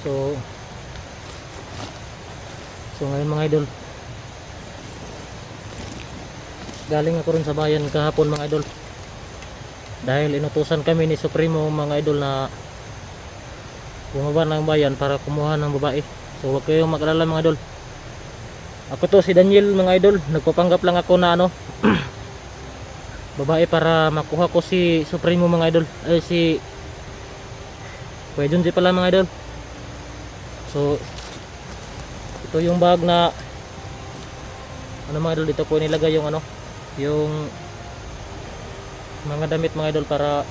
So ngayon mga idol, galing ako rin sa bayan kahapon mga idol, dahil inutusan kami ni Supremo mga idol na bumaba ng bayan para kumuha ng babae. So huwag kayong mag-alala mga idol, ako to si Daniel mga idol, nagpapanggap lang ako na babae para makuha ko si Supremo mga idol, ay si Kuya Junji pala mga idol. So ito yung bag na mga idol, dito ko nilagay yung yung mga damit mga idol para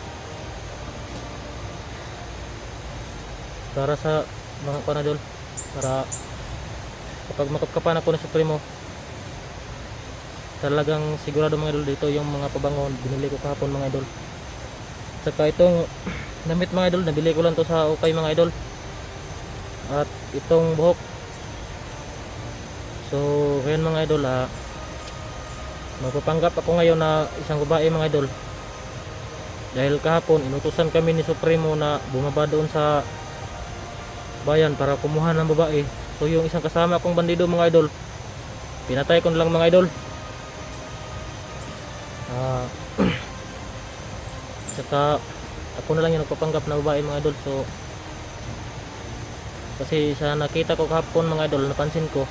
sa mga panadol, para kapag makapkapan ako ng Supremo, talagang sigurado mga idol, dito yung mga pabangon binili ko kahapon mga idol. Saka itong damit mga idol, nabili ko lang to sa Okay mga idol, at itong buhok. So ngayon mga idol, magpapanggap ako ngayon na isang babae mga idol, dahil kahapon inutusan kami ni Supremo na bumaba doon sa bayan para kumuha ng babae. So yung isang kasama kong bandido mga idol, pinatay ko na lang mga idol. Saka ako na lang yung nagpapanggap na babae mga idol. So kasi sa nakita ko kahapon mga idol, napansin ko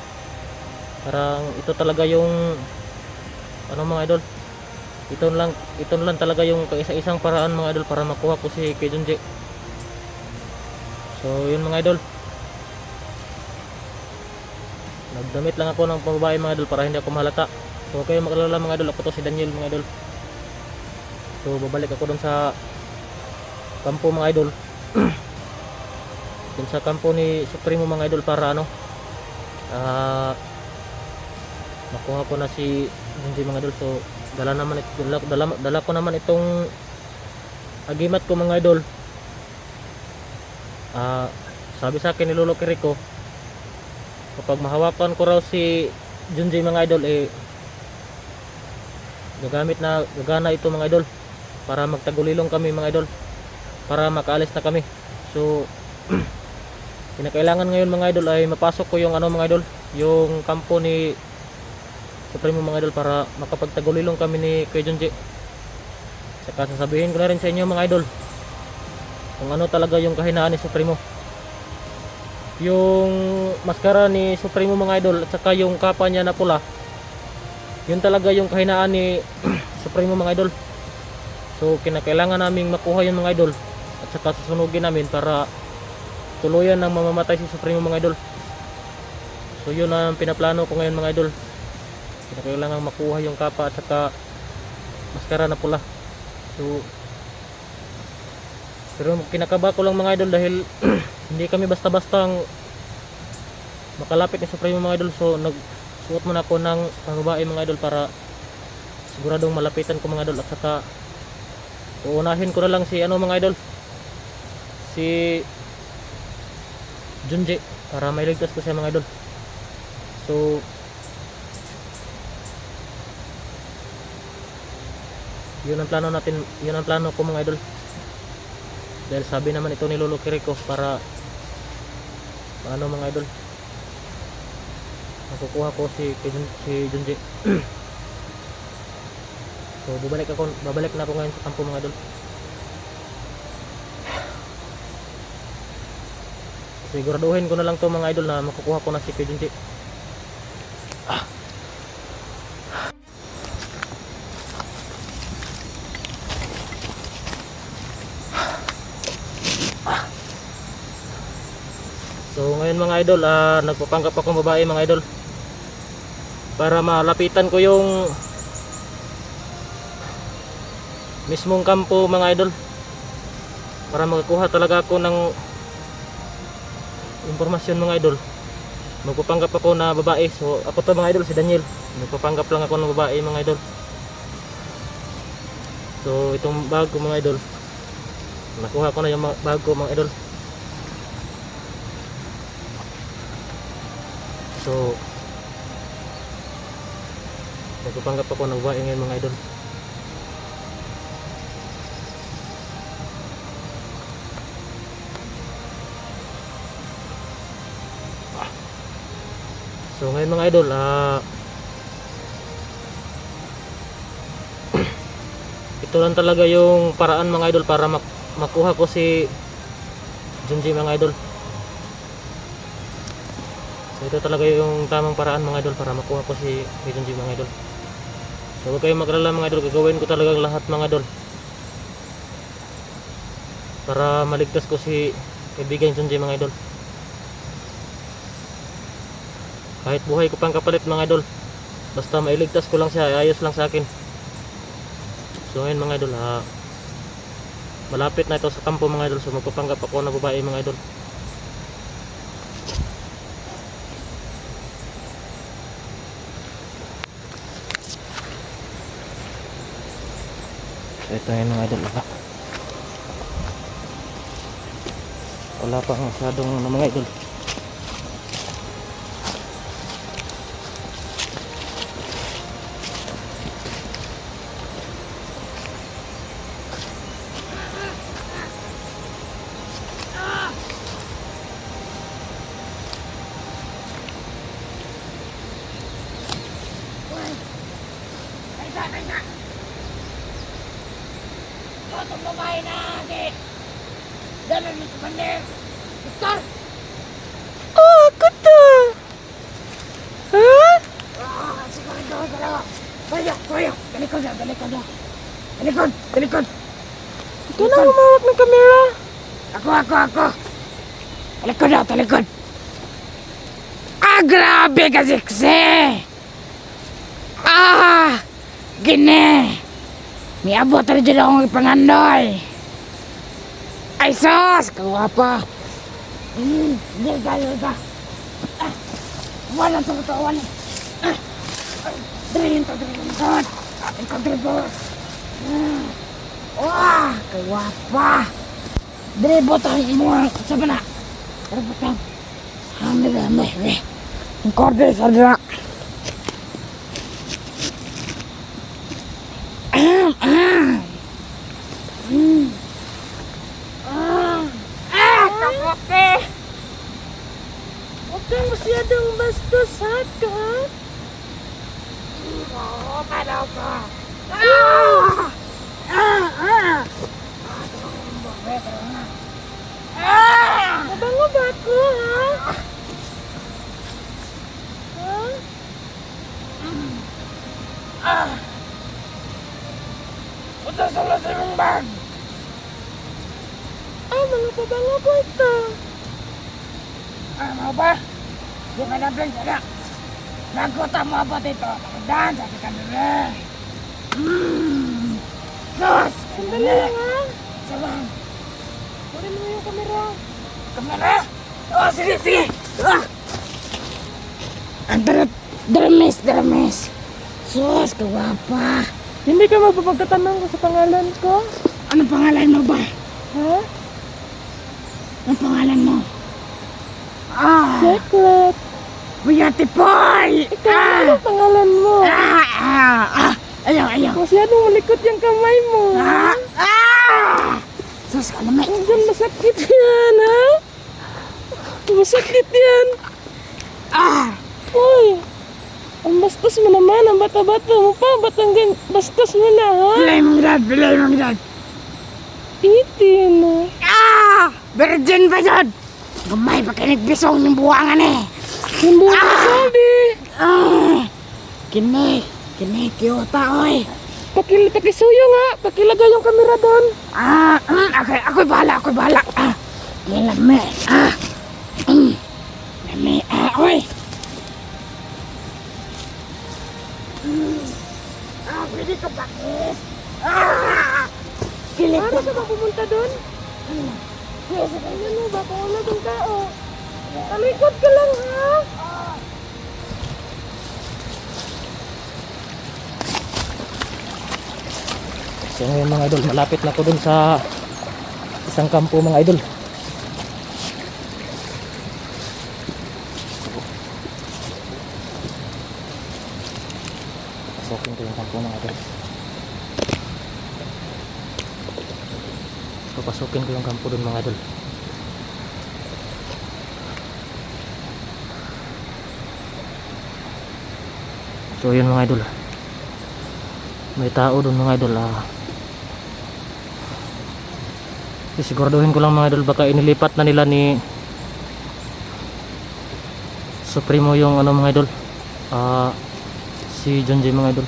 parang ito talaga yung mga idol, ito lang talaga yung kaisa-isang paraan mga idol para makuha ko si Kuya Junji. So yun mga idol, nagdamit lang ako ng pambabae mga idol para hindi ako mahalata. So kayo mag-alala mga idol, ako to si Daniel mga idol. So babalik ako dun sa kampo mga idol dun sa kampo ni Supremo mga idol para makuha ko na si Junji mga idol. So dala ko naman itong agimat ko mga idol. Sabi sa akin ni Lolo Kiriko, kapag mahawakan ko raw si Junji mga idol, gagana ito mga idol para magtagulilong kami mga idol, para makaalis na kami. So kinakailangan ngayon mga idol ay mapasok ko yung mga idol, yung kampo ni Supremo mga idol, para makapagtagulilong kami ni Kuya Junji. Saka sasabihin ko na rin sa inyo mga idol kung ano talaga yung kahinaan ni Supremo. Yung maskara ni Supremo mga idol, at saka yung kapa niya na pula, yun talaga yung kahinaan ni Supremo mga idol. So kinakailangan naming makuha yun mga idol, at saka susunugin namin para tuluyan ng mamamatay si Supremo mga idol. So yun ang pinaplano ko ngayon mga idol, kinakailangan makuha yung kapa at saka maskara na pula. So pero kinakaba ko lang mga idol, dahil hindi kami basta-bastang makalapit ni Supremo mga idol. So nagsuot muna ako ng pangbabae mga idol para siguradong malapitan ko mga idol, at saka uunahin ko na lang si mga idol, si Junji, para mailigtas ko siya mga idol. So yun ang plano natin, yun ang plano ko mga idol, dahil sabi naman ito ni Lolo Kiriko para mga idol, makukuha ko si Junji. So babalik na ako ngayon sa kampo mga idol. Siguraduhin ko na lang to mga idol na makukuha ko na si Junji. So ngayon mga idol, nagpapanggap akong babae mga idol para malapitan ko yung mismong kampo mga idol, para makakuha talaga ako ng impormasyon mga idol. Magpapanggap ako na babae. So ako to mga idol, si Daniel, nagpapanggap lang ako ng babae mga idol. So itong bag ko mga idol, nakuha ko na yung bag ko mga idol. So nagpapanggap ako ng babae ngayon mga idol. So ngayon mga idol, ito lang talaga yung paraan mga idol para makuha ko si Junji mga idol. So ito talaga yung tamang paraan mga idol para makuha ko si Junji mga idol. So huwag kayong maglala mga idol, gagawin ko talaga lahat mga idol para maligtas ko si kaibigan Junji mga idol. Kahit buhay ko pang kapalit mga idol, basta mailigtas ko lang siya, ayos lang sa akin. So ngayon mga idol, malapit na ito sa kampo mga idol. So magpapanggap ako na babae mga idol. So ito ngayon mga idol, wala pa masyadong mga idol. Otong babae na di dalan ni Commander Victor. Oh, ako to. Ha? Siguro ito dalawa. Kuya, talikod na. Talikod. Ikaw na humawak ng camera. Ako. Talikod. Grabe ka siksi. Gini. Miabot rin dyan akong ipangandoy. Ay sos, kawapa. Hindi ka. Wala sa katawan. Dali to. Boss. Wah, kawapa. Dali botang mo sa bana. Dali botang. Hamil. Ang korde sa dra. Kapote! Huwag kang masyadong bastos ha, ka? Padaw ka! Mabango ba ako, ha? Punta sa lasing bag! Mga pabango ko ito. Mau ba? Di ka na-blink sana. Nagkota mo abot ito. Nakadaan sa ating kanila. Sus! Sandali lang, ha? Salang. Kunin mo yung kamera. Kamera? Sige. Ang dramis. Sus, kawapa. Hindi ka magpapagtatanong ko sa pangalan ko? Anong pangalan mo ba? Ha? Anong pangalan mo? Secret. Buyati Poy! Ikaw, anong pangalan mo? Ayaw. Masyadong malikot yung kamay mo. Sus, kalamay. Diyan masakit yan, ha? Masakit yan. Uy, ang bastos mo naman, ang bata-bata mo pa. Ba't ang bastos mo na, ha? Bilay mong edad. 18. Virgin pa dyan! Gamay pa kinigbisong ng buwangan eh! Hindi mo sabi. Kini, kiyota oy! Pakisuyo nga. Pakilagay yung kamera doon. Ako'y bahala! Lame! Oy! Pwede ka bakit? Paano ka ba pumunta doon? Ano mo ba? Paula doon ka, oh. Talikod ka lang, ha? So ngayon mga idol, malapit na ko dun sa isang kampo mga idol. Pasukin ko yung kampo mga idol. Papasukin ko yung kampo dun mga idol. So yun mga idol, may tao doon mga idol. Siguraduhin ko lang mga idol, baka inilipat na nila ni Supremo yung ano mga idol, si John J mga idol.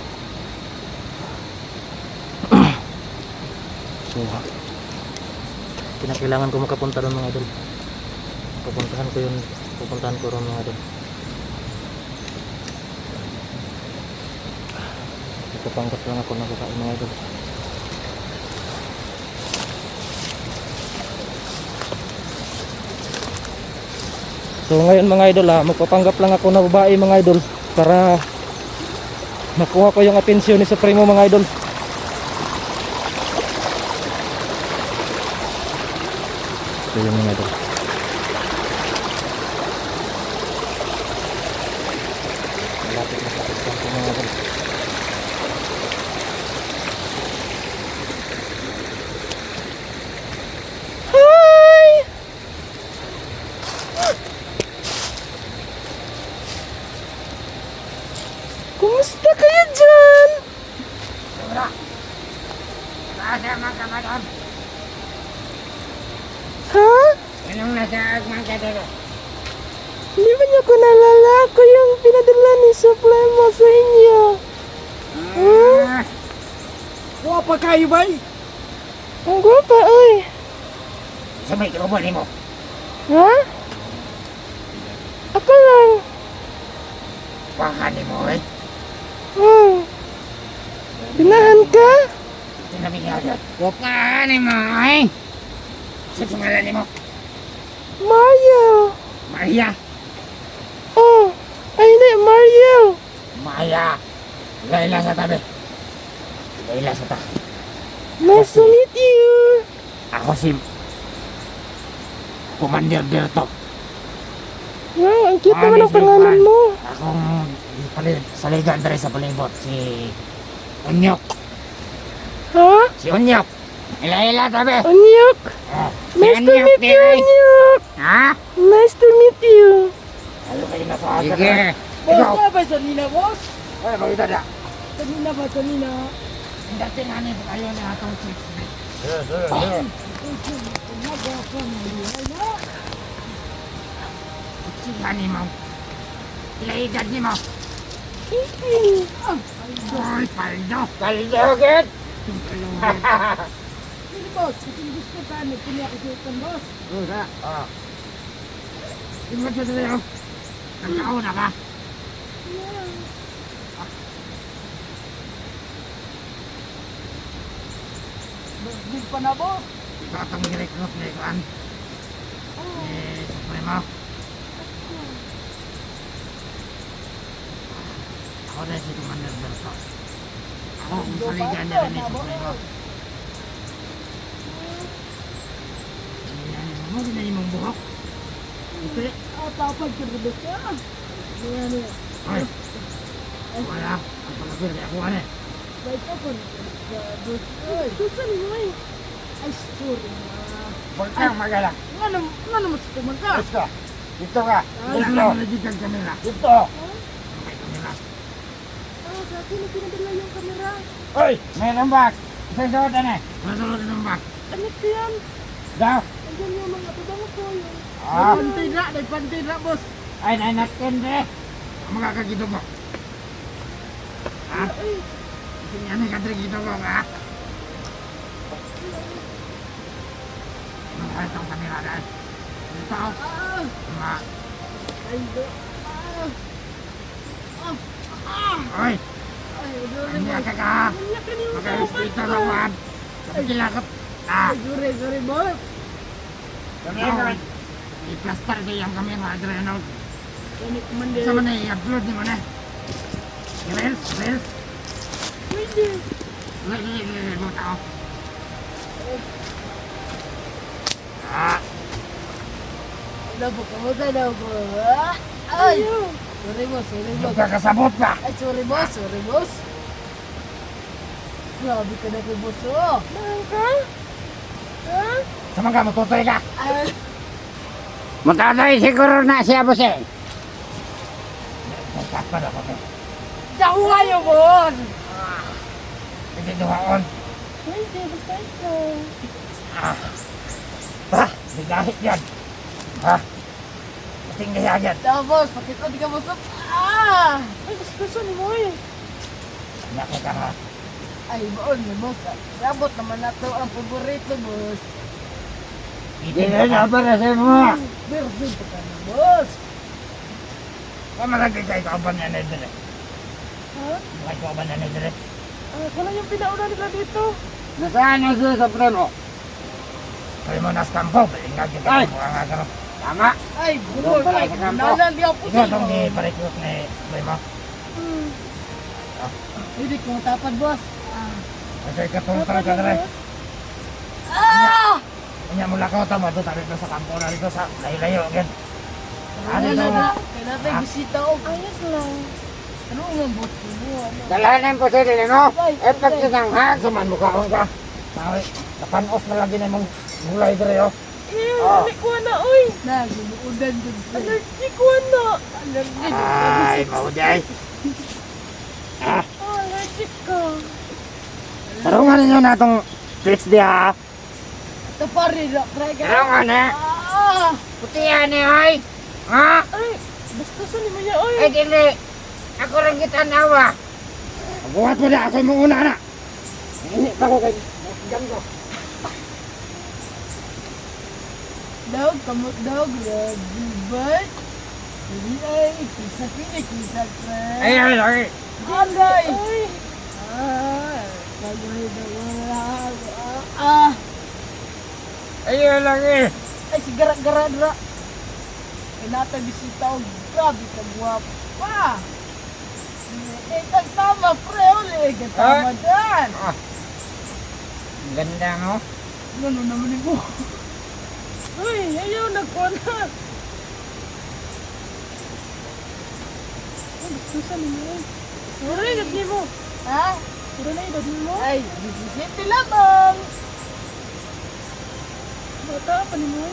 So kinakailangan ko makapunta doon mga idol. Pupuntahan ko ron mga idol. Ipapangkat lang ako ng kakain mga idol. So ngayon mga idol, magpapanggap lang ako na babae mga idol para makuha ko yung atensyon ni Supremo mga idol. So yun mga idol. Malapit na sa pagkampo mga idol. Kumusta kayo dyan? Sobra. Nasa mga madam. Ha? Anong nasa mga dito? Hindi ba niyo ko nalala? Ako yung pinadala ni Supremo sa inyo. Wapa kayo ba? Ang gwapa ay. Sabay ka ba mo? Ha? Ako lang. Baka ni mo eh. Pinahan ka? Sinabi niya agad. Baka ni mo eh. Sa pangalan ni mo? Mario. Maria. Oh, ay hindi, Mario. Maya. Layla sa tabi. Layla sa tabi. Nice to meet you. Ako si Commander Berto. Wow, ang cute naman ang pangalan mo. Akong saligan dari sa palibot si Unyok. Ha? Si Unyok. Ila tabi. Onyok. Si Nice to Unyok, meet you, eh. Onyok. Ha? Nice to meet you. Ayaw kayo na sa akin. Sige. Ikaw. Boss, ba sa Nina, boss? Ay, makita na. Sa Nina ba, sa Nina? Ang dati nga niya po kayo na atong 6 feet. Sila ni mo. Ila edad ni mo. Ay, paldo. Paldo, agad. Sino, boss? Kung gusto ka, nagpili ako sa ikan, boss. Tingnan siya tayo. Nagkauna ka. Big pa na, boss. Ikaw itong i-recruit na ikuan. Supremo. Ako na si Commander Berto. Ako kung saligan niya rin ni Supremo. Ano na yung mong buhok? Ito eh. Tapag ka rin, boss. Ayan, ayan. Ay. Wala. Ang pagkakir niya ako ano eh. Baik ako, boss. Ay, gusto niyo eh. Ay, story na. Huwag kang magalang. Ano mas kumanta? Dito. Dito ka. Dito. Dito ang kamera. Dito. May kamera. Sa akin na pinadala yung kamera. Oy! May nambak. Isa sa otan eh. Masulod ng nambak. Ano ko yan? Daw. Andiyan yung mga tubango ko yun. Ah. Nagpantay na, boss. Ay, nainatin de. Ang mga kagito mo. Ha? Yan ang kadrigito mo ha? Ano itong kamera dahil? Dito. Mga. Ay, Oy! ay, Kanya ka ka. Mag-respeto na wan. Sabi kilakap. sorry, boss. Ikaw. I-plaster kayo ang kamera, Adrenal. Ini Commander. Sa man i-upload ni mo na. Reels. Pwede. Lagi, buta ko. Ah. Daw po, kamusta daw po? Ay! Sorry, boss. Magkakasabot ka. Ay, sorry, boss. Grabe ka na kay boss, oh. Mahal ka? Ha? Sama ka, matutoy ka. Ay, Matutoy siguro na siya, boss eh. Nagkat pa na ko. sa huwayo, boss. Hindi duhaon. Pwede, basta ito. Ha? May gahit yan. Ha? Kasing gaya yan. Tapos, pakita di ka mo sa... Ah! Ay, gusto ni mo eh. Nako ka ha. Ay, baon na, boss. Sabot naman na to ang paborito, boss. Hindi na para sa mo. Birthday pa ka na, boss. Pamalagay kayo kauban yan na dire. Ha? May kauban yan na dire. Wala yung pinauna nila dito. Nasaan na siya sa premo? Kaya mo nas kampo. Ingag yung Ay! kampo ang agaro. Tama. Ay, Doon bukol pala ay, sa kampo. nalan di ako Ito itong di palikot ni Primo. Hindi ko tapad, boss. Kasi katulong ka dire. Ah! Kanya mula ko ito. Madto tayo dito sa kampo na dito sa layo-layo. Again. Ano Ano ito? na? Kailangan bisita o. Ayos lang. Ano nga, boss? Dalahanan po sila mo. Epat isang hag. Saman mo kaon ka. Sabi, kapanos na lagi na mong gulay dire oh. Hindi ko na, oy. Na, ginuudan dun. Allergic ko na. Ay, mauday. Allergic ka. Tarungan ninyo na itong tricks diya. Ito pa rin, Praga. Tarungan na. Ah! Putihan ni hoy. Ha? Ay, gusto ni mo niya, oy. Eh dili. Ako rin kita nawa. Buhat mo na, ako yung una na. Ini pa ko kay Gango. Dog, kamot dog, but ay, kisa pinik, kisa Ay ay ay. Alay! Ay, Ah, kagay na wala. Ah, Ay lang eh. ay, sigara-gara na. Kinata bisita o, grabe ka guwapa. Eh, tagtama, pre, uli. Tagtama dyan. Ganda mo. Gano'n naman mo. uy, ayaw, nagkuha na. Ay, gusto ni mo. Sura na edad ni mo. Ha? Sura na edad ni mo. Ay, bisisiti lamang. Bata pa ni mo.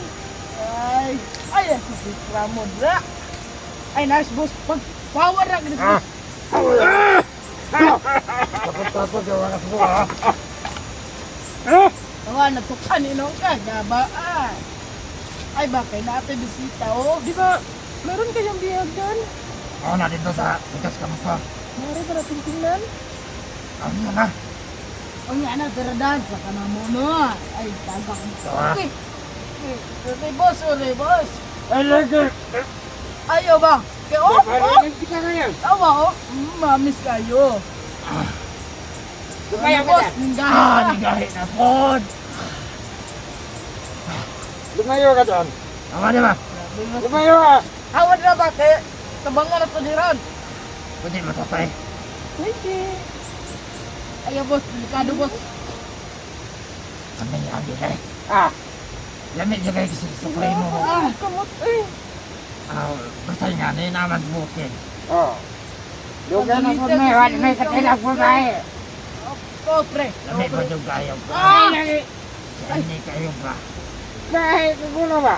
Ay, ay, si Ramo dra. Ay, nice boss. Pag power na ganun. Tapos gawa ka sa buha. Tawa na to kaninong ka, gabaan. Ay, bakit natin bisita, oh. Di ba, meron kayong bihag dyan? Oo na dito sa Likas Kamusta. Mari ba natin tingnan? Ano yun ha? Ang nga na, tiradan, sa kanamo no. Ay, taga ko. Tawa. Okay. Okay, boss, okay, boss. Ay lagi. Ayaw ba? Kaya, oh, oh. Parang kita ngayon. Tawa, oh. Mamis kayo. Lumaya ka boss, dyan. ninggahan. Nigahi na pod. Lumayo ka doon. Tama di ba? Lumayo ka. Hawad na ba, kaya tabangan na to ni Ron. Pwede matapay. Pwede. Ayaw, boss, delikado, boss. Kami lagi eh. Ah. Lamig niya kayo sa supremo mo. Ah, kamot eh. Basta nga na yun naman bukin. Oh. Lugan ako may katilag po ba eh. Oh, pre. Lamig ba yung kayo? Ay lagi. Hindi kayo ba? Dahil kukulo ba?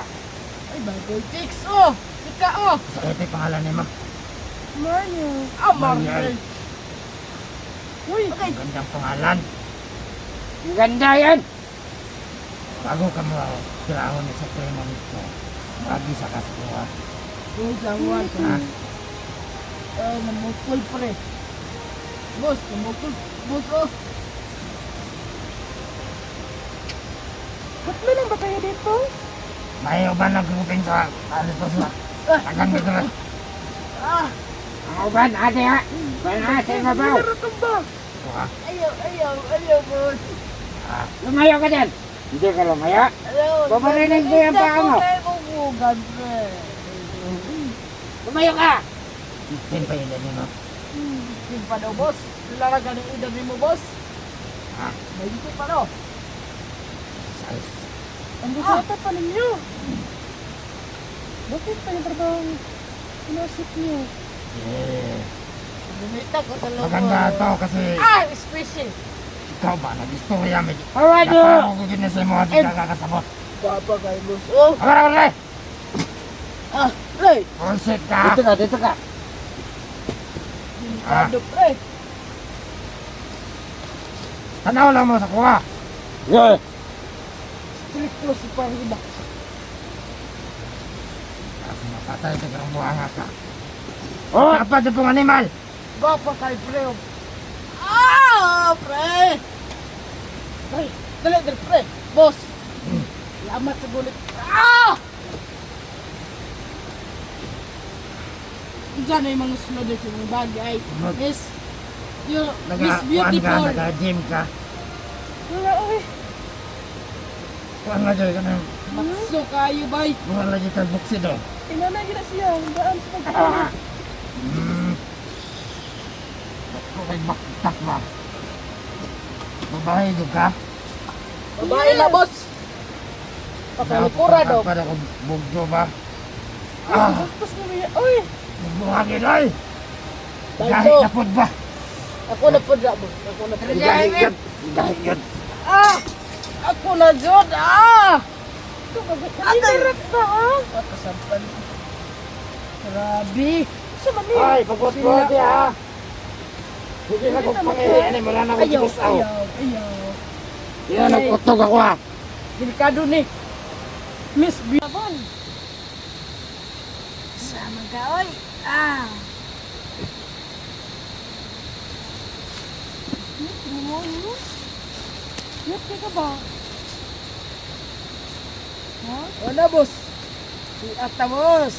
Ay, bagay chicks, oh. Ika, oh. Sa ito pangalan ni ma. Mario. Ah, Marvel. Uy, Ang gandang pangalan. Ang ganda yan. Bago ka mo kirahon ni supremo nito. Lagi sa kaskuha. Boss, awan. Ha? Ay, namukul, pre. Boss, namukul. Boss, oh. ba't lang ba kayo dito? May uban nag-grouping sa ano to sa tagang dito na. Ah, Ang uban ate ha. Wala sa mabaw. Narotong ba? Ha? ayaw, boss. Lumayo ka dyan. Hindi ka lumayo. Ayaw. Babarinig ko yung paa mo. Hindi ko bugan, pre. Lumayo ka. Din pa yun din mo. Hindi pa daw, boss. Lalaga ng edad mo, boss. Ha? May hindi pa daw. Size. Ang gusata pa ninyo. Bakit pa yung trabaho sinasip niyo? Yeah. Bumita ko sa loob. Maganda to kasi Ah, squishy. ikaw ba nag-istorya mo. Hawado. Naparang ko ginis mo at hindi ka kakasabot. Papa kay boss. Oh, Agar! ah, pre. Bullshit ka! Dito ka, dito ka. Delikado, pre. Tanaw lang mo sa kuha. Yeah. Stricto si Pangida. Kasi mapatay ka ng buhanga ka. Oh! Dapat na pong animal. Gapa kay pre. Ah, pre. Pre, dali, dali, pre. Boss. Lamat sa gulit. Ah! Diyan na yung mga sunod sa mga bagay. Sunod. Miss, you, Miss Kuhan ka, Beautiful. nag-gym ka. Wala, oy. Kuhan nga dyan ka ng Makso kayo, bay. buwan lagi ka buksido. Tinanay gina siya. Daan sa pag- Ah! Ako kay baktak ba? Babae doon ka? Babae na, boss. Pakalukura daw. Para ko bugdo ba? Ah! Tapos na niya. Uy! Buhangin ay! Baldo. Gahit na pod ba? Ako na po boss. Ako na po. Gahit yun! Gahit yun! Ah! Ako na, Jod! Ah! Kanirap na, ah! Kasampan. Grabe. Sa mami. Ay, pagod ko ate ha! Hindi na kong pangihiyan wala na akong Ayaw, ginusaw. ayaw. Yan, nagutog ako ha! Delikado ni. Miss Biabon. Sama ka, oy. Ah. Yuti ka ba? Ha? Wala, boss. Si Ata, boss.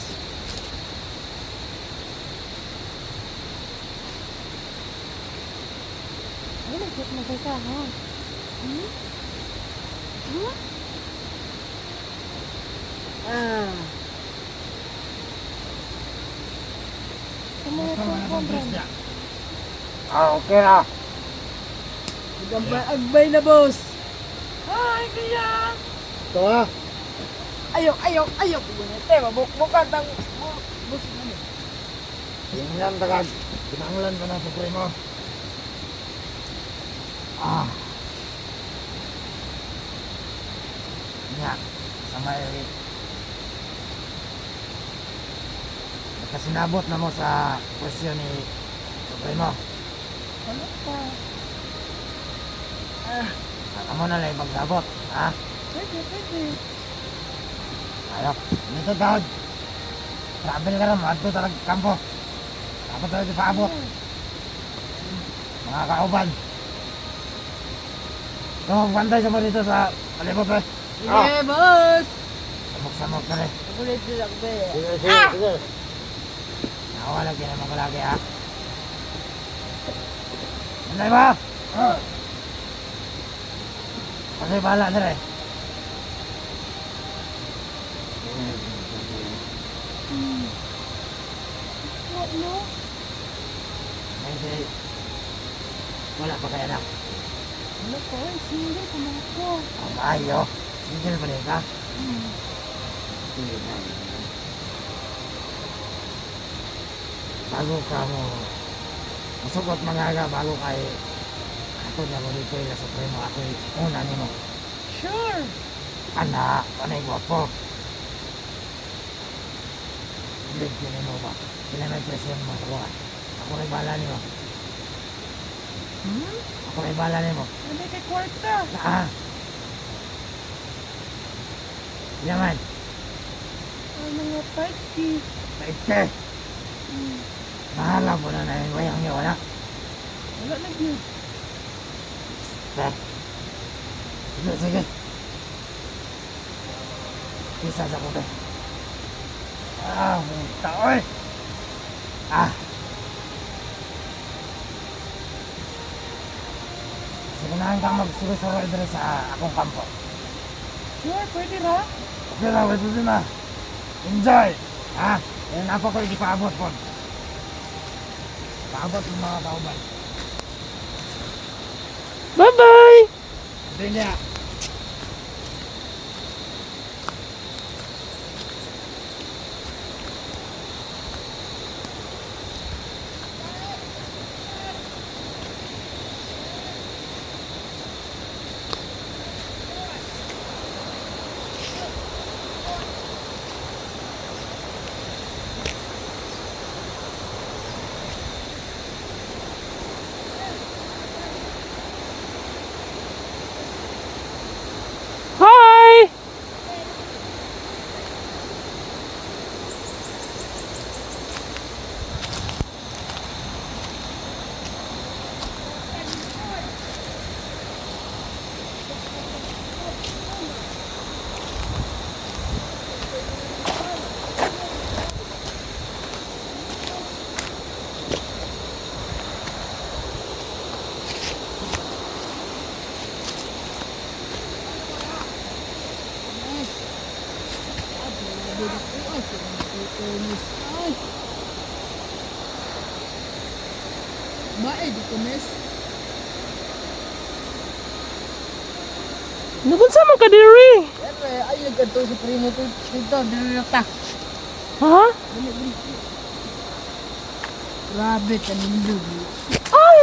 Ay, nagkit ka, ha? Hmm? Hmm? Ah. Ah, okay na! Agbay na, boss. Ay, kaya. Ito ha! Ayaw. Te, mabukbukan ng boss na niya. Yung yan tagad, pinanglan ko na sa primo. Ah! Nga, sa may... Nakasinabot na mo sa presyo ni Supremo. Ano pa? Amo na lang pagsabot, ha? Pwede. Ayok, dito tawad. Travel ka naman, ato talagang kampo. Dapat talaga paabot. Mga kauban. So, bantay sa mo dito sa palibot, eh. Sige, boss. Samok-samok ka rin. Nagulit din ako, be. Sige. Nakawalag din naman ko lagi, ha? Bantay ba? Kasi bahala na rin. Ano? Kasi wala pa kaya anak. Ano ko? Single ka na ako. Ang maayo. Single pa rin ka? Bago ka mo masugot mga bago kay ato na mo dito ila sa primo ako una ni mo. Sure. Anak, panay mo po. Hindi kini mo ba? Sila may presyon mo sa buwan. Ako rin bahala ni mo. Ako rin bahala ni mo. Ano kay kwarta? Saan? Yaman, Ang mga party. paite. Mahala mo na yung wayang niyo, anak. Wala na yun. Sige. Isa sa kuda. Ah, puta, oy! Ah! Sigunahan kang magsurusuroy dito sa akong kampo. Sure, pwede ra? Okay na, pwede na. Enjoy! Ha? Yan ako ko hindi paabot po. Paabot ng mga kauban. Bye-bye! Hindi niya. Grabe na po as. Miss. Ay. Bae, dito, miss. Nagunsa man ka diri? Pero ay nagkanto sa primo to. Dito, dinarata. Ha? Grabe ka nindo. Ay!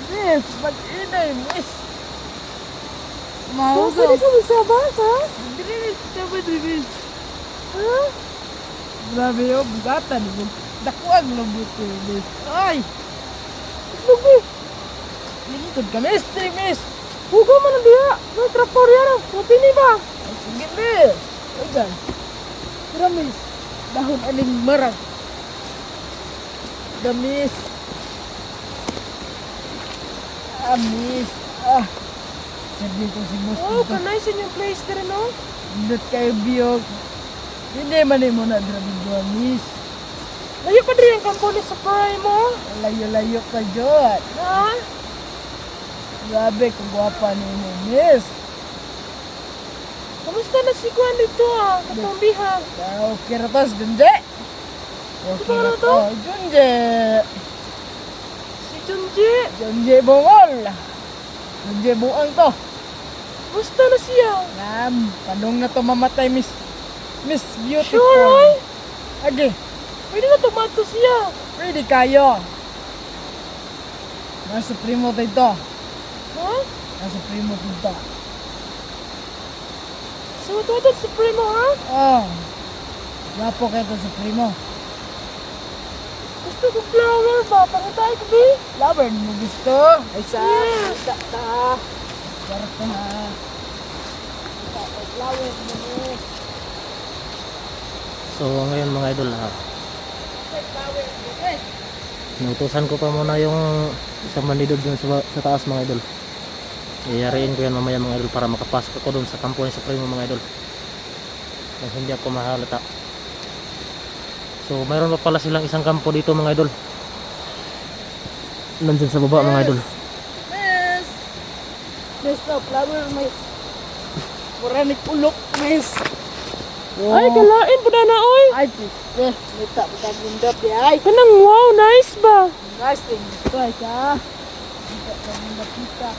Miss, mag-inay, miss. Pwede Mahugaw. ka magsabas, ha? Miss, sabi di, miss. Ha? Grabe yun, bugatan. Dakuag lambot ko, miss. Ay! Lugi! Lingkod ka, miss. Miss. Hugaw man ang diha! May trapor yan, matini ba? Ay, sige, miss. Ayan. Pero, miss, dahon aling marag. The miss. Ah, miss. Ah. Sabi ko si boss Oh, dito. kanay sa inyong place din, no? Indot kayo biyog. Hindi man mo na grabe doon, miss. Layo pa din ang kampo ni Sapray mo. Layo-layo ka dyan. Ha? Grabe, kung gwapa ni mo, miss. Kamusta na si Juan dito, ah? Katong biha. Okay na to, Junje. Okay na to, Junje. Si Junji. Junje Bungol. Junje Buang to. Kamusta na siya? Padong na to mamatay, miss. Miss Beautiful. Sure, oy? Agi, Pwede na tumato siya. ready kayo. Nasa primo dito. Ha? Nasa primo dito. So, tuwad si Primo, ha? Oh. Gapo kayo to sa primo. Gusto ko flower ba? Pangitay ko, bi? Lover mo gusto? Ay sa Yes. ta. Barto na. Flower mo ni. So, ngayon mga idol, ha? Flower mo ni. Inutusan ko pa muna yung isang manidod dun sa taas mga idol. Iyariin ko yan mamaya mga idol para makapasok ako dun sa kampo ni Supremo mga idol. Nang hindi ako mahalata. So mayroon pa pala silang isang kampo dito mga idol. Nandun sa baba mga idol. Miss. Miss na flower, miss. Mura ni pulok, miss. Ay, kalain po na oy. Ay, piste. Mita, mita bundap di ay. Kanang wow, nice ba? Nice thing. Ito ay ka. Mita, bundap kita.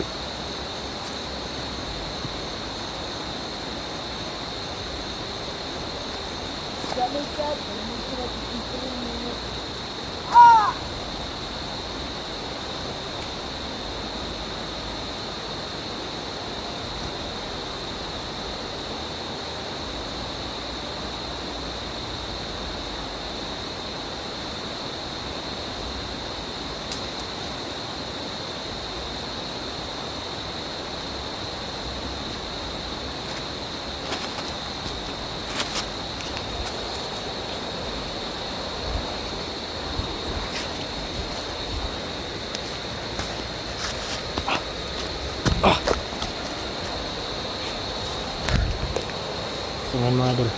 Galing ka. Galing ka. Ah! So ngayon mga idol,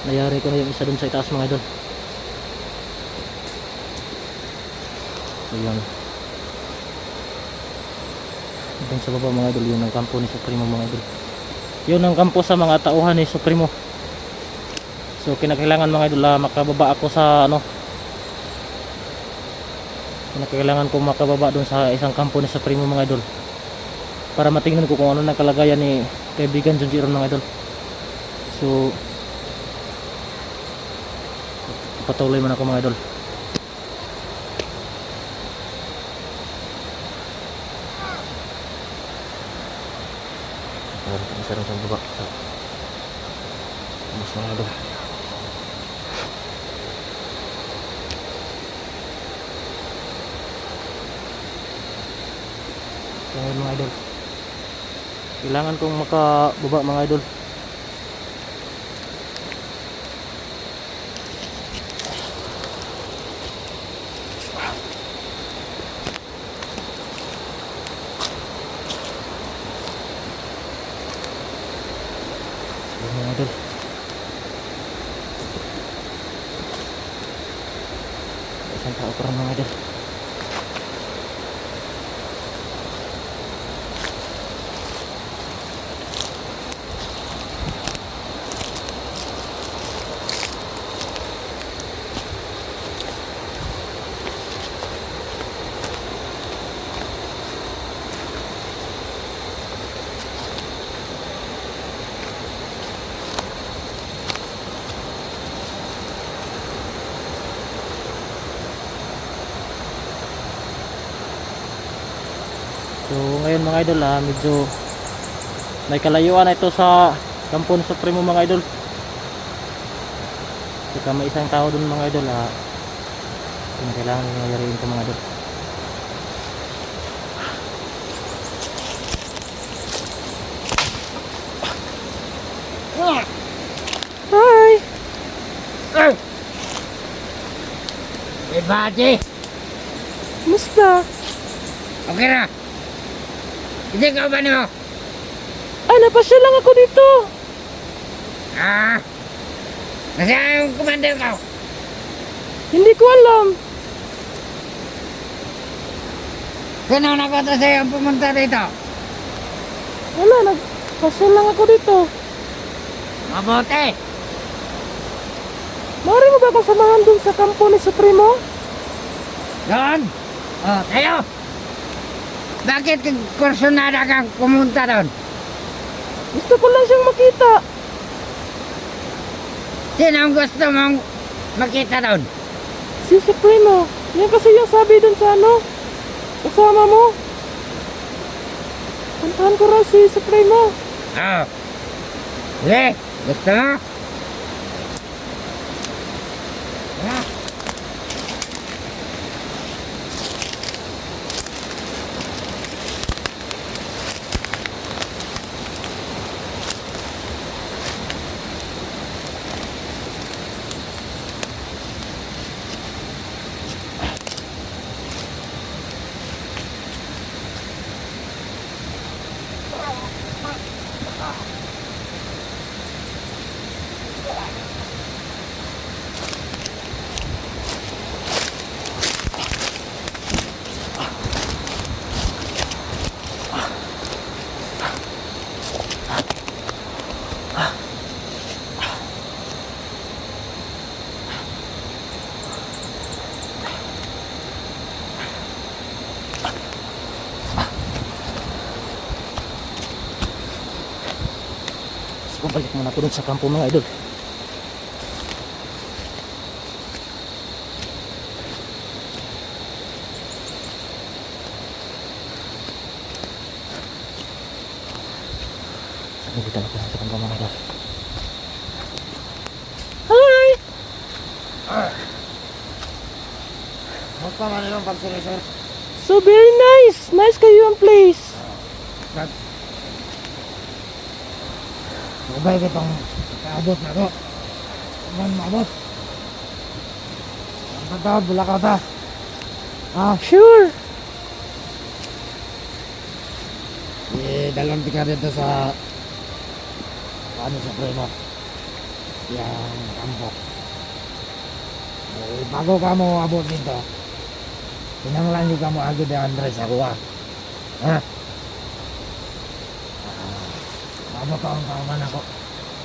nayari ko na yung isa dun sa itaas mga idol. So yun, dun sa baba mga idol, yun ang kampo ni Supremo mga idol. Yun ang kampo sa mga tauhan ni Supremo. So kinakailangan mga idol, makababa ako sa ano, kinakailangan ko makababa dun sa isang kampo ni Supremo mga idol, para matingnan ko kung ano na kalagayan ni kaibigan Junji Ron mga idol. So patuloy man ako mga idol. Isa rin sa baba sa mas mga idol. So ngayon mga idol, kailangan kong makababa mga idol. So mga idol, isang tao pa rin mga idol. ayun mga idol, medyo may kalayuan na ito sa kampo ni Supremo mga idol. Saka may isang tao dun mga idol, kailangan nangyayariin ito mga idol. Hi! Ay! Eh, Baji! Musta? Okay na! Hindi ka ba niyo? Napasya lang ako dito. Ah! Nasaan yung commander ko? Hindi ko alam. Sino nakota sa'yo ang pumunta dito? Wala, nagpasya lang ako dito. Mabuti! Mari mo ba akong samahan dun sa kampo ni Supremo? Doon! Oh, tayo! Bakit kursunada kang pumunta doon? Gusto ko lang siyang makita. Sino ang gusto mong makita doon? Si Supremo. Yan kasi yung sabi dun sa kasama mo. Puntahan ko raw si Supremo. Oh. Sige, gusto mo? Tara. So, balik muna ako dun sa kampo mga idol. Nandito na ako sa kampo mga idol. Hi! Musta man yung pagsulisor? So very nice. Nice kayo ang place. Mabay kitong kaabot na to. Kuman maabot. Ang patawad, bulakaw ta. Sure. Dalawang tika dito sa sa preno. Yang kampo. Bago ka mo abot dito, pinanglan nyo ka mo agad yung Andres ako ha? Abot ko ang kauman ako.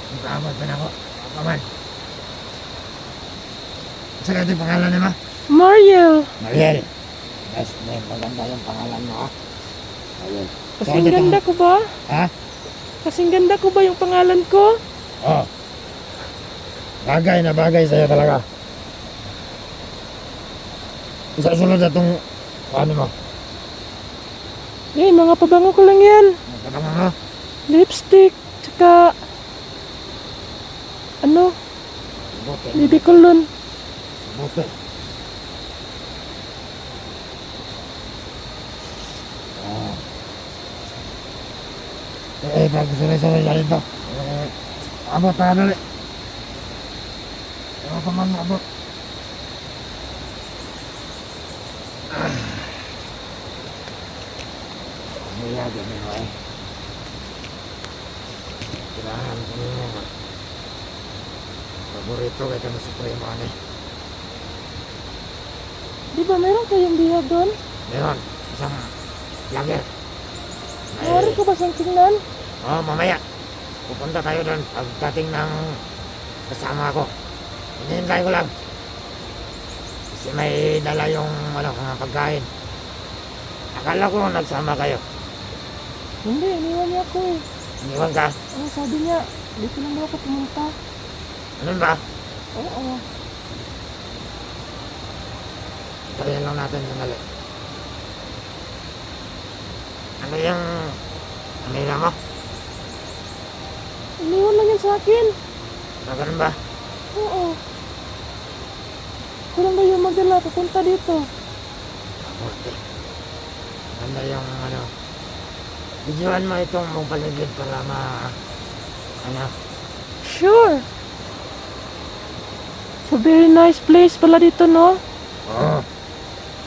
Ang kaabot pa na ako. Kapaman. Sa kaya yung pangalan niya ma? Mariel. Mariel. Best name. Maganda yung pangalan mo ha? Mariel. Kasing ganda ko ba? Ha? Kasing ganda ko ba yung pangalan ko? Oo. Bagay na bagay sa'yo talaga. Sa sunod na itong ano mo? Mga pabango ko lang yan. Katama mo? Lipstick. Tsaka Bote. baby cologne. Bote. Pag sunod-sunod siya dito. Abot na dali. Ano pa man abot? Mayagin mo eh. Kailangan ko mo. Paborito kay ka na Supremo eh. Di ba meron kayong bihag doon? Meron, isang lager. Mawari ko ba siyang tingnan? Oo, mamaya. Pupunta tayo doon pagdating ng kasama ko. Hinihintay ko lang. Kasi may dala yung mga pagkain. Akala ko nagsama kayo. Hindi, iniwan niya ako eh. Iniwan ka? Sabi niya, dito lang daw ako pumunta. Ano ba? Oo. Tayan lang natin yung nali. Ano yung kanila mo? Iniwan lang yan sa akin. Ganun ba? Oo. Kulang ba yung magdala papunta dito? Mabuti. Ganda yung ano. Videoan mo itong mong paligid para ano. Sure. So very nice place pala dito, no? Oo.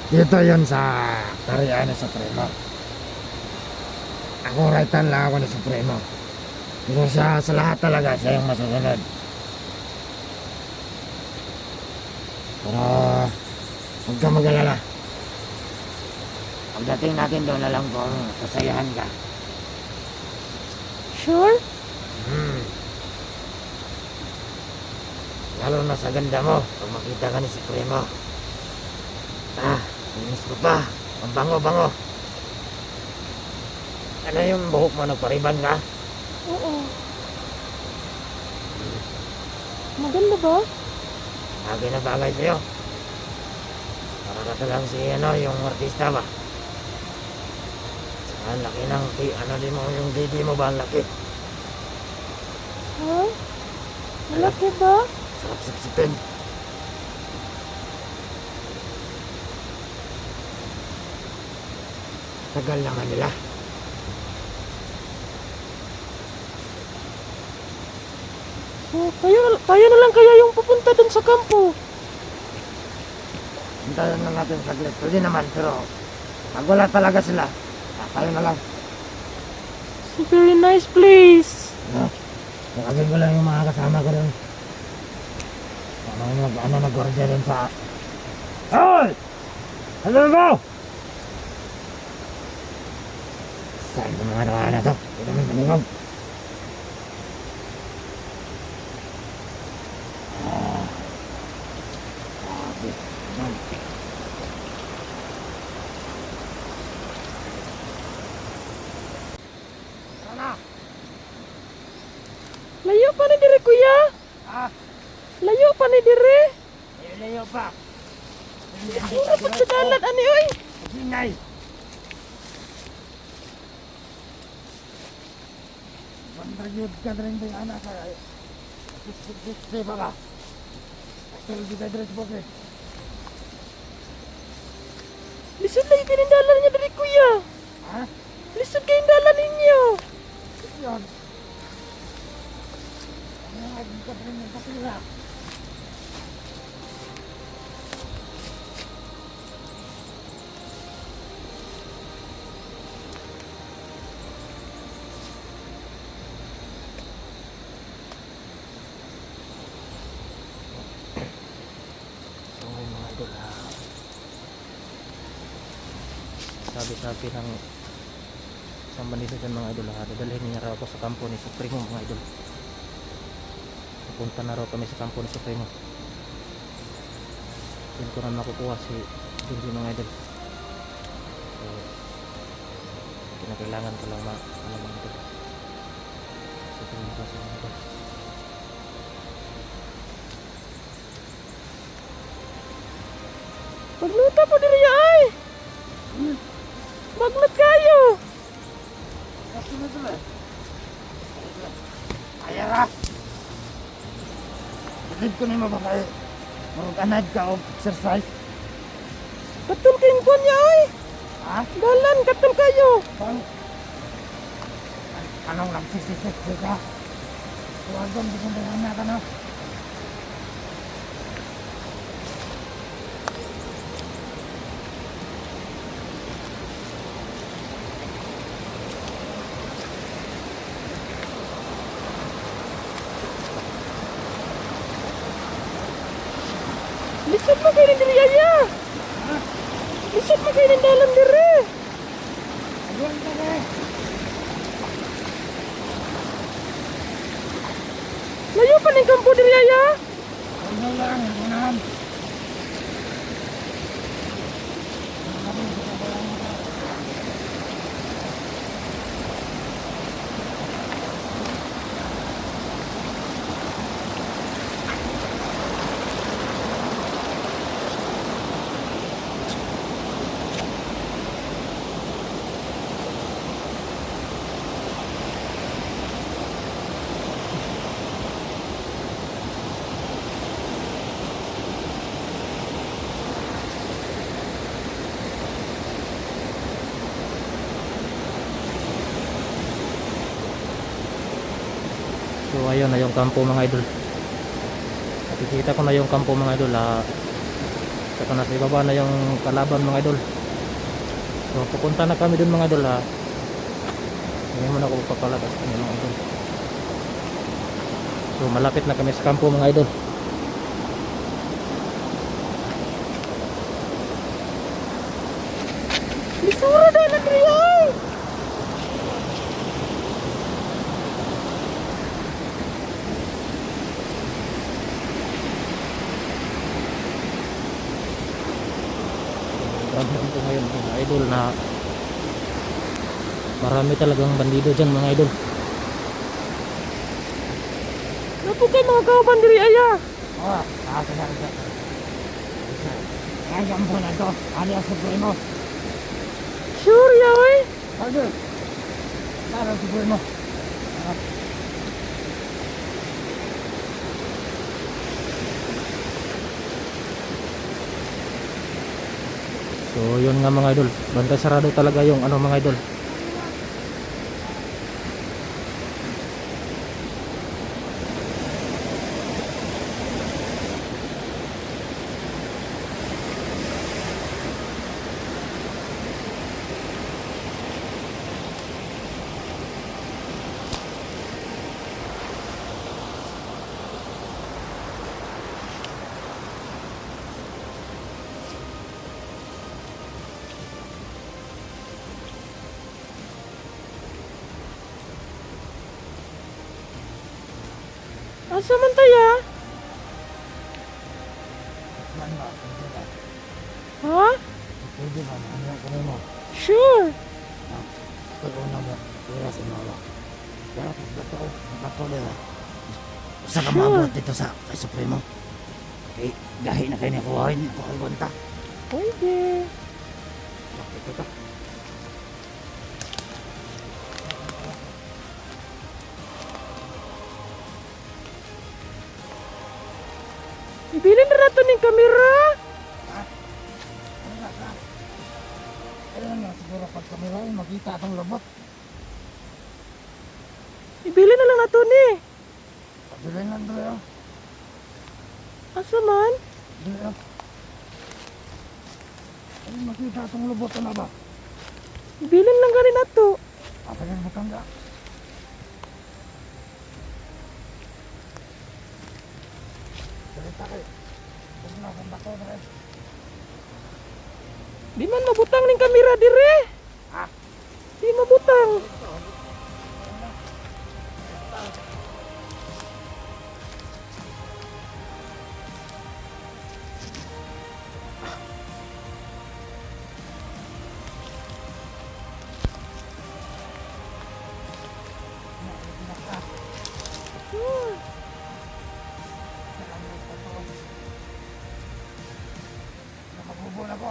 Dito yun sa Tarian ni Supremo. Ako raitan lang ako ni Supremo. Pero siya sa lahat talaga, siya yung masusunod. Pero huwag ka mag-alala. Pagdating natin doon, alam kong sasayahan ka. Sure? Lalo na sa ganda mo, pag makita ka ni Supremo. Inis ko pa. Ang bango-bango. Ano yung buhok mo, nagpariban ka? Oo. Maganda ba? Bagay na bagay sa'yo. Para ka lang si yung artista ba? Ang laki ng, din mo, yung didi mo ba, ang laki. Ha? Malaki ba? Sarap siksikin. Tagal naman nila. So, tayo na lang kaya yung pupunta dun sa kampo. Hintayin na natin saglit. Pwede naman, pero pag wala talaga sila, tayo na lang. It's a very nice place. Nakagin ko lang yung mga kasama ko rin. Nag-gordya rin sa... Hoy! Ano mo? Saan ba mga nawa na to? Hindi naman paningog. Layo pa ni dire, kuya. Layo pa ni dire. Layo pa. Ano pa sa dalan, ani, oy? Ingay. Bandayod ka rin din, anak. Sipa ka. Pero di tayo dress book eh. Lisod lang yung dalan niya dire, kuya. Ha? Lisod kayong dalan ninyo. Yun. Ano ka rin yung kapila? Sabi ng isang Manila dyan mga idol, dadalhin niya raw ako sa kampo ni Supremo mga idol. Pupunta na raw kami sa kampo ni Supremo. Doon ko na makukuha si Junji mga idol. So kinakailangan ko lang mga idol. Supremo kasi mga idol. Pagluta po diri ay! Maglat kayo! Ayara! Bilib ko na yung mababae. Mag-anad ka o exercise. Katul kayong kuwan niya ay! Ha? Dalan, katul kayo! Anong nagsisisiksi ka? Tuwagan, di ko na ka na. Lisod mo kayo ng diri aya! Lisod mo kayo ng dalan diri! Ayun ka na eh. Layo pa ng kampo diri aya! Ano lang, unahan. ayun na yung kampo mga idol. Nakikita ko na yung kampo mga idol. Saka nasa ibaba na yung kalaban mga idol. So pupunta na kami dun mga idol. Hindi mo na ako papalagas mga idol. So malapit na kami sa kampo mga idol. Lisura na lang riyan! Grabe ito ngayon mga idol na marami talagang bandido dyan mga idol. Napo kayo mga kauban diri aya. Oh, ako na rin. Kaya mo na to, alias Supremo. Sure yaw eh. Sige. Tara, Supremo. So yun nga mga idol, bantay sarado talaga yung ano mga idol. Asa man tayo? Man ba? Pwede ba? Ha? Pwede ba? Ano ko mo? Sure. Pag-una mo, kaya sa mga. Pero bato nila. Usa ka maabot dito sa kay Supremo. Okay, gahi na kayo niya kuhain. Ito kay Gonta. Pwede. Bakit ito? Ibilin na nato ng kamera. Ayun nga, siguro pag kamilain, makita itong lobot. Ibilin na lang nato ni. Pagdulay lang doon yun. Asa man? Doon yun. Ayun, makita itong lobot na ba? Ibilin lang ganin nato. Asa yung butangga? Salita kayo. Huwag na akong bato na rin. Di man mabutang ning kamera dire. Ha? Di mabutang. Nakabubol ako.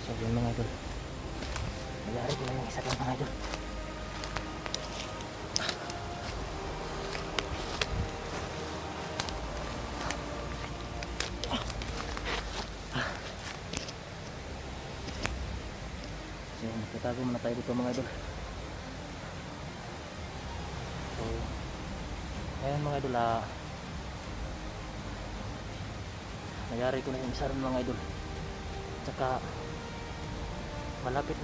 So yun mga idol. Mayari ko na yung isa kang mga idol. So nakitago muna tayo dito mga idol. So ngayon mga idol, mayari ko na yung isa rin mga idol. Tsaka malapit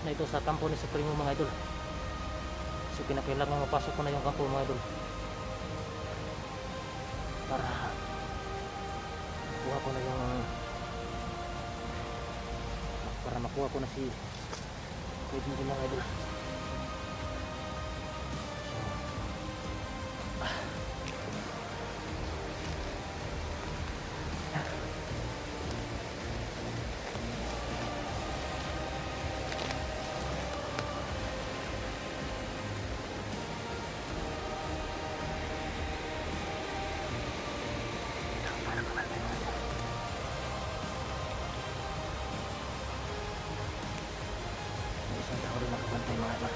na ito sa kampo ni Supremo mga idol. So kinakailangan mapasok ko na yung kampo mga idol para makuha ko na yung si pwede mo mga idol. So, tayo mga idol.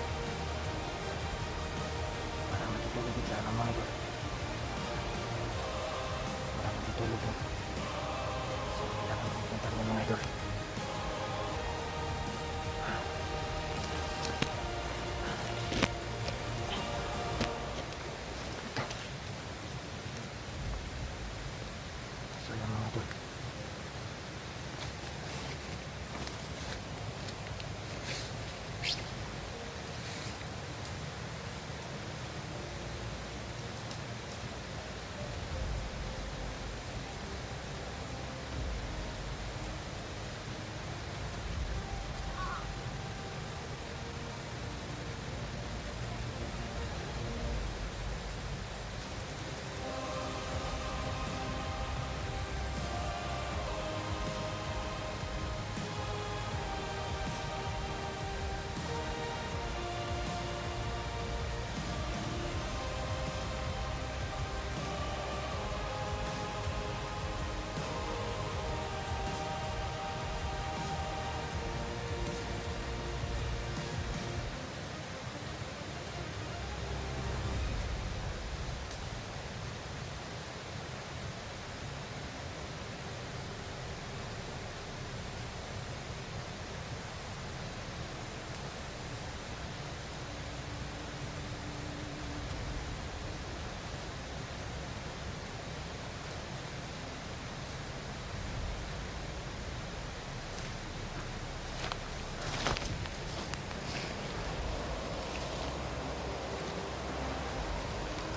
Para matutulog din sana mga idol. Para matutulog mo. So, kailangan pupunta mo mga idol. So, yan mga idol.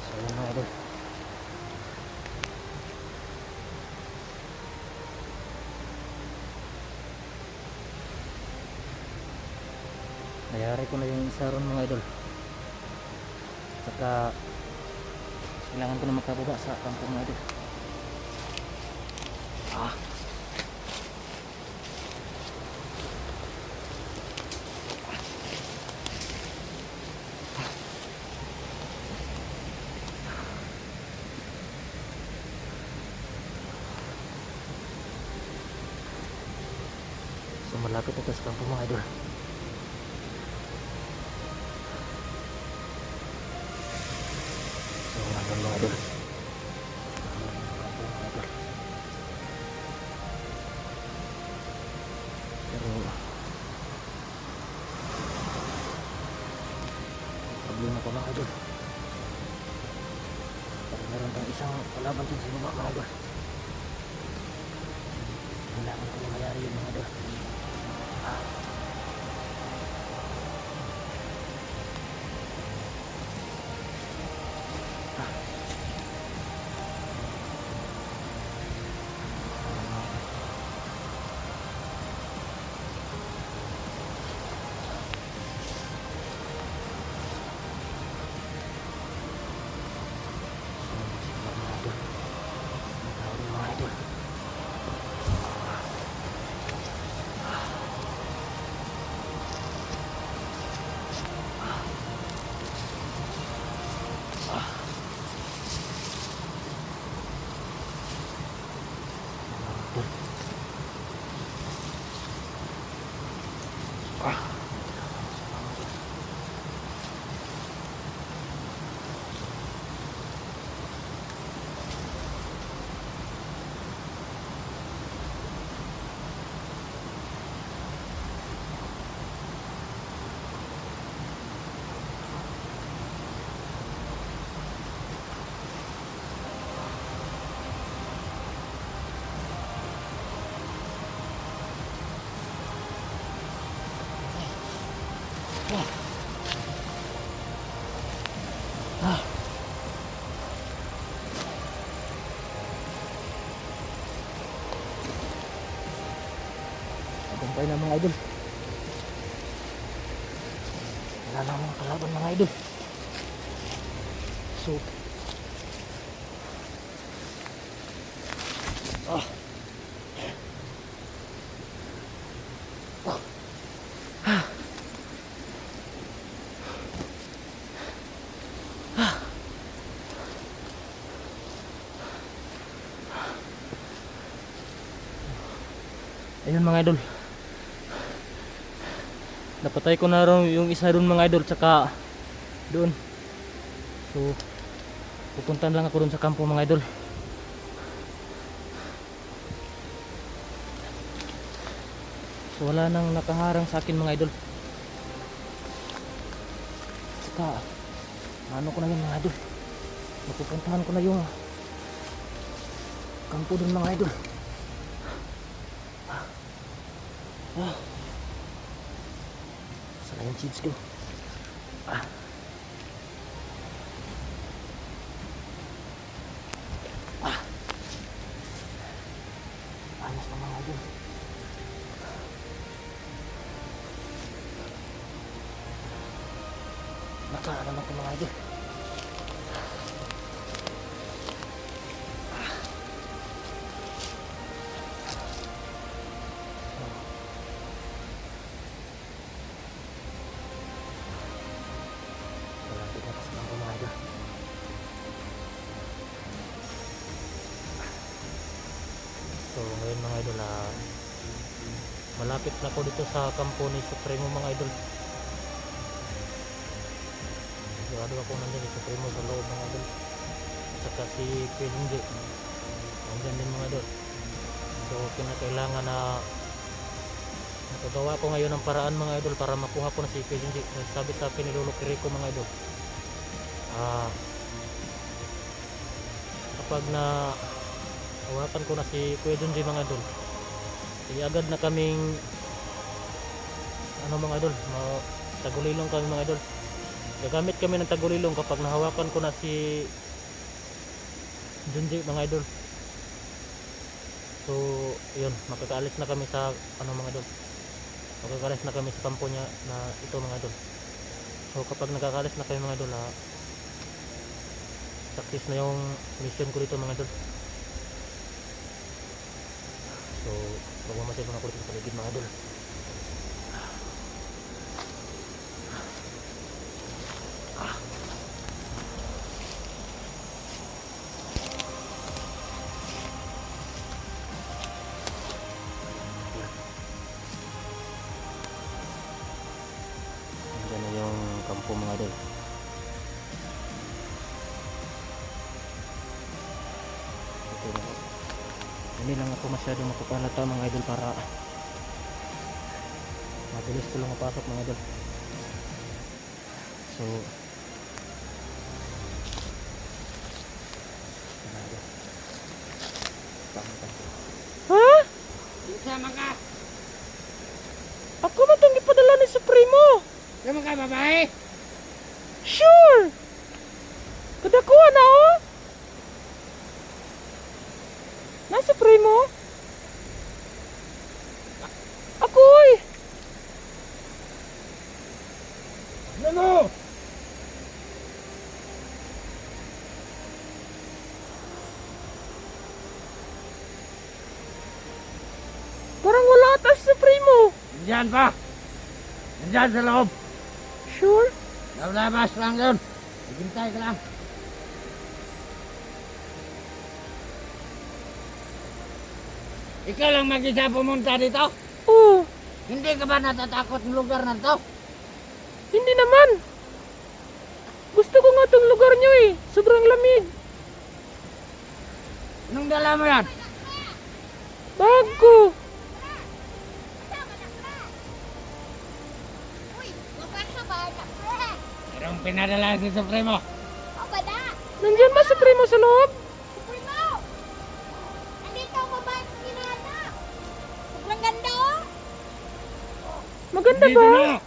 So, yan mga idol. Nayari ko na yung isa ron mga idol. Saka kailangan ko na makababa sa kampong mga idol. So malapit ito sa kampong mga idol. So hanggang mga idol. Pero problema pa mga idol. Pero meron tayong isang kalaban dyan sa baba mga idol. Kailangan ko na mayari yun mga idol. Tagumpay na mga idol. Wala na mga kalaban mga idol. So ayun mga idol, Napatay ko na rin yung isa doon mga idol, tsaka doon. So pupuntahan lang ako doon sa kampo mga idol. So wala nang nakaharang sa akin mga idol. Tsaka ano ko na yun mga idol, mapupuntahan ko na yung kampo doon mga idol. Saan na yung chips ko? Ayos na mga idol. Nakaalam ako mga idol. Malapit na kasi ako mga idol. So ngayon mga idol, malapit na ako dito sa kampo ni Supremo mga idol. Sigurado ako nandun ni Supremo sa loob mga idol. At saka si Pilingge nandyan din mga idol. So kinakailangan na nakagawa ko ngayon ng paraan mga idol para makuha ko na si Pilingge. Sabi sa akin ni Lolo Kiriko mga idol, kapag na hawakan ko na si Kuya Junji mga idol, agad na kaming ano mga idol, tagulilong kami mga idol. Gagamit kami ng tagulilong kapag nahawakan ko na si Junji mga idol. So yun, makakaalis na kami sa ano mga idol, makakaalis na kami sa kampo niya na ito mga idol. So kapag nakakaalis na kami mga idol, success na yung mission ko dito mga idol. So magmamasid muna ako dito sa paligid mga idol. Yan na yung kampo mga idol. Ito na. Hindi lang ako masyado mapapalata mga idol para mabilis ko lang mapasok mga idol. So ha? Sama ka. Ako ba itong ipadala ni Supremo? Sama ka, babae. Sure! Kadakuha na oh! Na Supremo? Ako'y! Ano? Parang wala ata si Supremo. Nandyan pa. Nandyan sa loob. Sure? Labas lang yun. Hintay ka lang. Ikaw lang mag-isa pumunta dito? Oo. Hindi ka ba natatakot ng lugar na to? Hindi naman. Gusto ko nga itong lugar nyo eh. Sobrang lamig. Anong dala mo yan? Bag ko. Uy, lugar sa banak pre. Anong pinadala si Supremo? O ba na? Nandyan ba Supremo sa loob? Supremo! Andito ako ba kinana? Sobrang ganda oh! Maganda Dito ba? na.